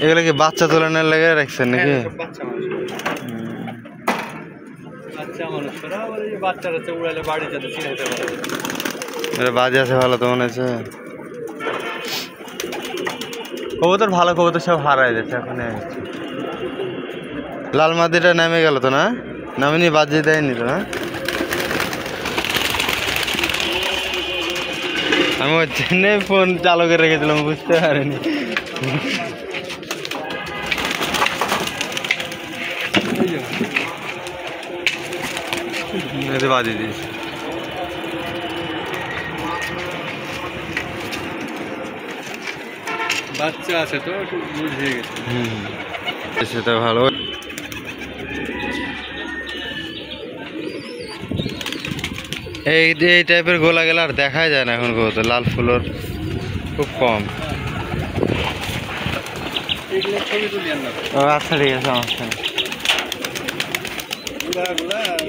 এগুলো কি বাচ্চা তোলানোর লেগে রাখছেন নাকি? বাজে আছে ভালো তো মনে হচ্ছে। কবুতর ভালো কবুতর সব হারাই যাচ্ছে এখন। লাল মাদিটা নেমে গেল তো না? নামিনি বাজিয়ে দেয়নি তো না? আমি হচ্ছে ফোন চালু করে রেখেছিলাম, বুঝতে পারিনি। বাজিয়ে দিয়েছি। বাচ্চা আছে তো একটু বুঝিয়ে গেছে। সেটা ভালো। এই টাইপের গোলা গেলে আর দেখাই যায় না এখন। কবুতর লাল ফুলোর খুব কম। আচ্ছা ঠিক আছে, সমস্যা নেই।